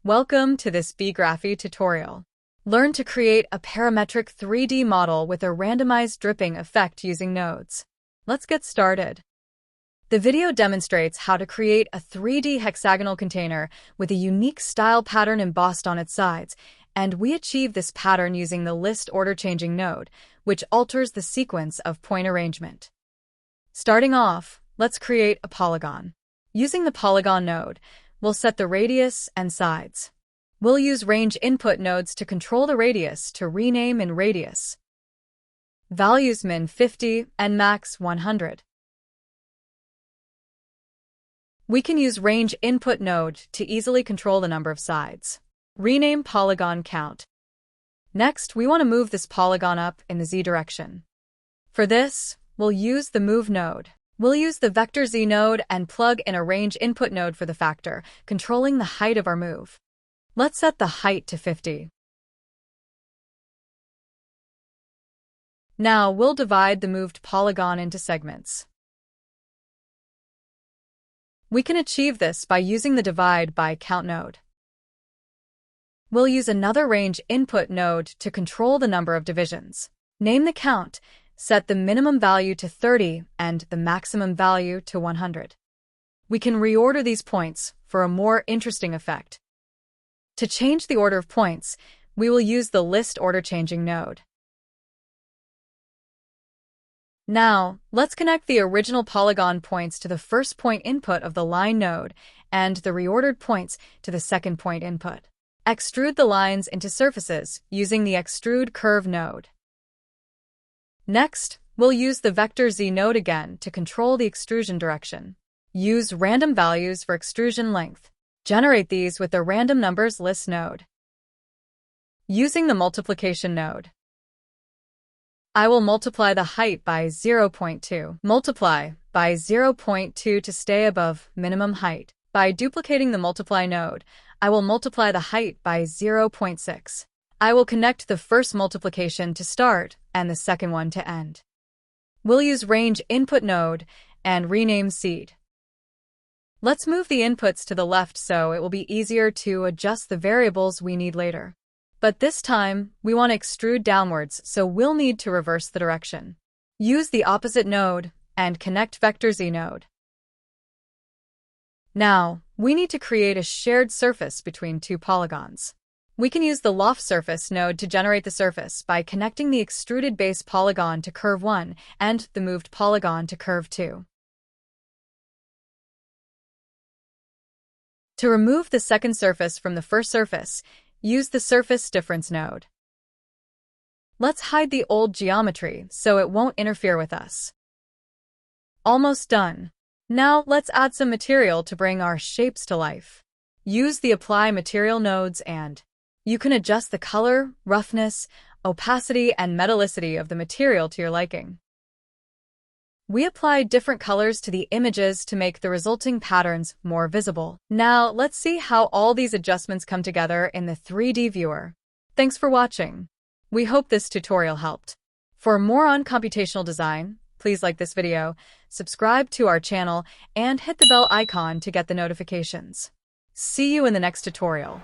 Welcome to this BeeGraphy tutorial. Learn to create a parametric 3D model with a randomized dripping effect using nodes. Let's get started. The video demonstrates how to create a 3D hexagonal container with a unique style pattern embossed on its sides, and we achieve this pattern using the list order changing node, which alters the sequence of point arrangement. Starting off, let's create a polygon. Using the Polygon node, we'll set the radius and sides. We'll use range input nodes to control the radius to rename in radius. Values min 50 and max 100. We can use range input node to easily control the number of sides. Rename polygon count. Next, we want to move this polygon up in the z direction. For this, we'll use the move node. We'll use the vector z node and plug in a range input node for the factor, controlling the height of our move. Let's set the height to 50. Now we'll divide the moved polygon into segments. We can achieve this by using the divide by count node. We'll use another range input node to control the number of divisions. Name the count. Set the minimum value to 30 and the maximum value to 100. We can reorder these points for a more interesting effect. To change the order of points, we will use the list order changing node. Now, let's connect the original polygon points to the first point input of the line node and the reordered points to the second point input. Extrude the lines into surfaces using the Extrude Curve node. Next, we'll use the vector z node again to control the extrusion direction. Use random values for extrusion length. Generate these with the random numbers list node. Using the multiplication node, I will multiply the height by 0.2. Multiply by 0.2 to stay above minimum height. By duplicating the multiply node, I will multiply the height by 0.6. I will connect the first multiplication to start and the second one to end. We'll use range input node and rename seed. Let's move the inputs to the left so it will be easier to adjust the variables we need later. But this time, we want to extrude downwards, so we'll need to reverse the direction. Use the opposite node and connect vector z node. Now, we need to create a shared surface between two polygons. We can use the Loft Surface node to generate the surface by connecting the extruded base polygon to curve 1 and the moved polygon to curve 2. To remove the second surface from the first surface, use the Surface Difference node. Let's hide the old geometry so it won't interfere with us. Almost done. Now let's add some material to bring our shapes to life. Use the Apply Material nodes and you can adjust the color, roughness, opacity, and metallicity of the material to your liking. We applied different colors to the images to make the resulting patterns more visible. Now, let's see how all these adjustments come together in the 3D viewer. Thanks for watching. We hope this tutorial helped. For more on computational design, please like this video, subscribe to our channel, and hit the bell icon to get the notifications. See you in the next tutorial.